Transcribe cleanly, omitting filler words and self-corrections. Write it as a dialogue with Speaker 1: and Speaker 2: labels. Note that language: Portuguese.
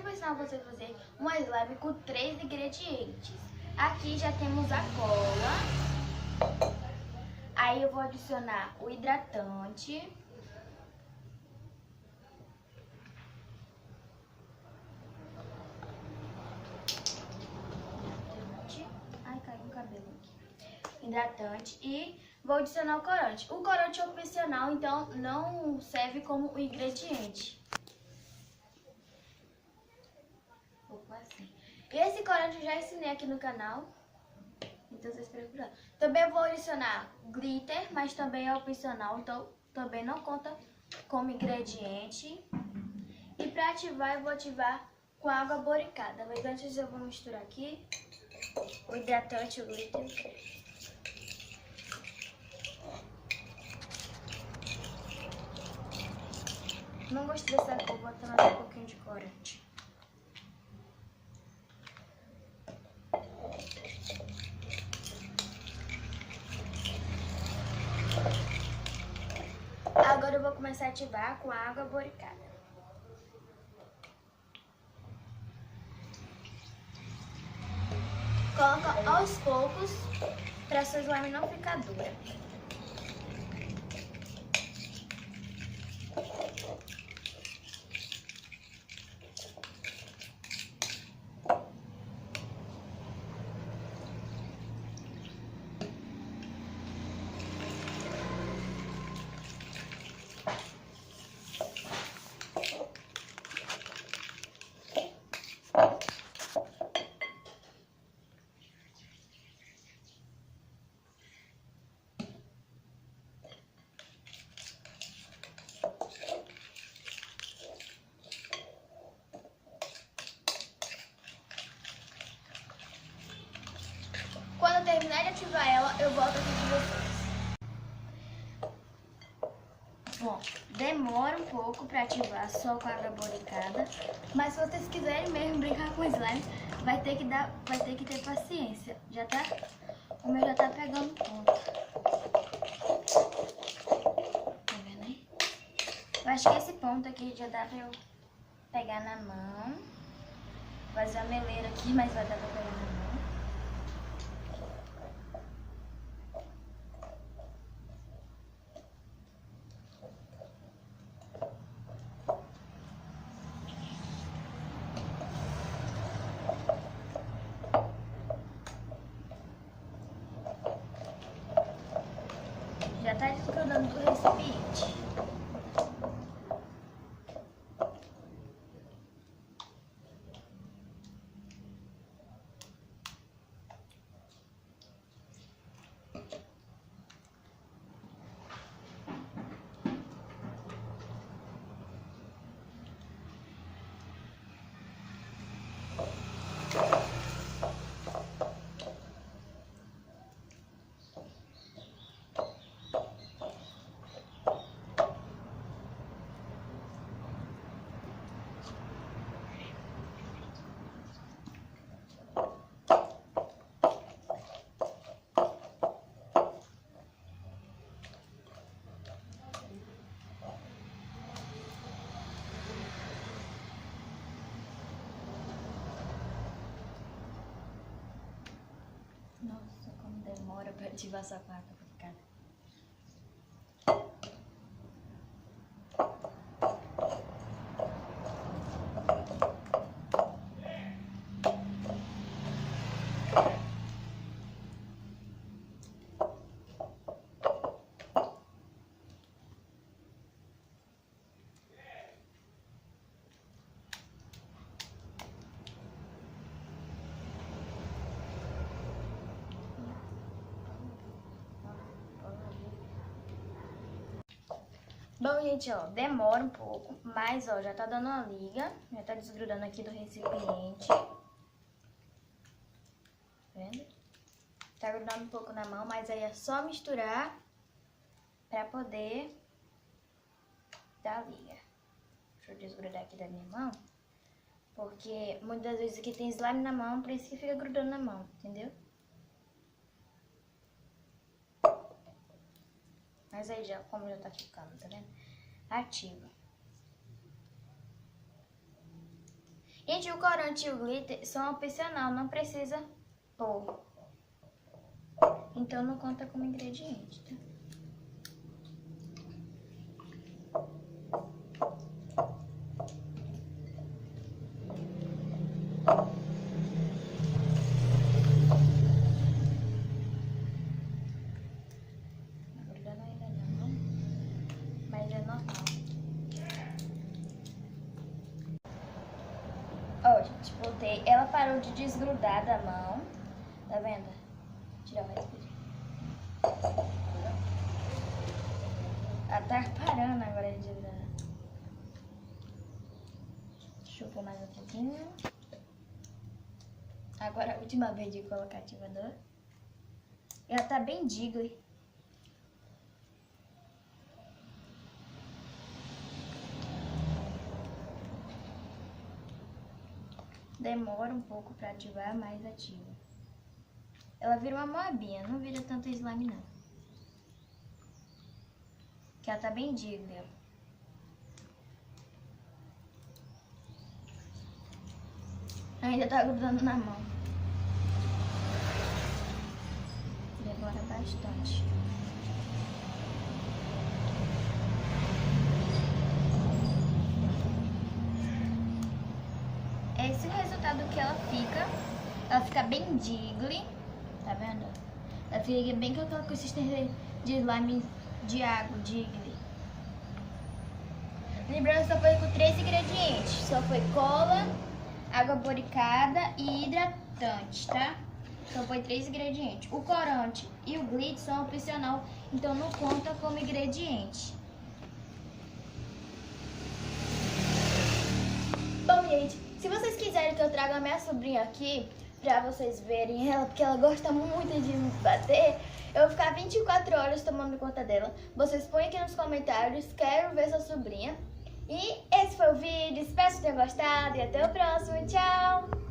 Speaker 1: vou ensinar você a fazer uma slime com 3 ingredientes. Aqui já temos a cola. Aí eu vou adicionar o hidratante. Ai, caiu um cabelo aqui. Hidratante e vou adicionar o corante. O corante é opcional, então não serve como um ingrediente. Vou pôr assim. E esse corante eu já ensinei aqui no canal, então vocês procuram. Também vou adicionar glitter, mas também é opcional, então também não conta como ingrediente. E para ativar, eu vou ativar com água boricada. Mas antes eu vou misturar aqui o hidratante e o glitter. Não gostei dessa cor, vou botar mais um pouquinho de corante. Agora eu vou começar a ativar com a água boricada. Coloca aos poucos para sua slime não ficar dura. Quando eu terminar de ativar ela, eu volto aqui com vocês. Bom, demora um pouco para ativar só com a água boricada, mas se vocês quiserem mesmo brincar com slime, vai ter que ter paciência. O meu já tá pegando ponto. Tá vendo aí? Eu acho que esse ponto aqui já dá pra eu pegar na mão. Fazer a meleira aqui, mas vai dar pra pegar na mão. Já tá desgrudando do recipiente. Nossa, como demora pra ativar essa placa pra ficar. Bom, gente, ó, demora um pouco, mas, ó, já tá dando uma liga, já tá desgrudando aqui do recipiente. Tá vendo? Tá grudando um pouco na mão, mas aí é só misturar pra poder dar liga. Deixa eu desgrudar aqui da minha mão, porque muitas vezes aqui tem slime na mão, por isso que fica grudando na mão, entendeu? Mas aí já, como já tá ficando, tá vendo? Ativa. Gente, o corante e o glitter são opcional, não precisa pôr. Então não conta como ingrediente, tá? Grudando ainda não, mas é normal. Ó, gente, botei. Ela parou de desgrudar da mão. Tá vendo? Tirar o resto. Ela tá parando agora de desgrudar. Deixa eu pôr mais um pouquinho. Agora a última vez de colocar ativador. Ela tá bem digle. Demora um pouco pra ativar, mas ativa. Ela vira uma moabinha, não vira tanto slime não. Que ela tá bem digle. Ainda tá grudando na mão. Demora bastante. Esse é o resultado que ela fica. Ela fica bem digle. Tá vendo? Ela fica bem com aquela consistência de slime de água, digle. Lembrando que só foi com 3 ingredientes. Só foi cola, água boricada e hidratante, tá? Só foi 3 ingredientes. O corante e o glitter são opcional, então não conta como ingrediente. Bom, gente, se vocês quiserem que eu traga a minha sobrinha aqui, pra vocês verem ela, porque ela gosta muito de me bater, eu vou ficar 24 horas tomando conta dela. Vocês põem aqui nos comentários, quero ver sua sobrinha. E esse foi o vídeo, espero que tenham gostado e até o próximo, tchau!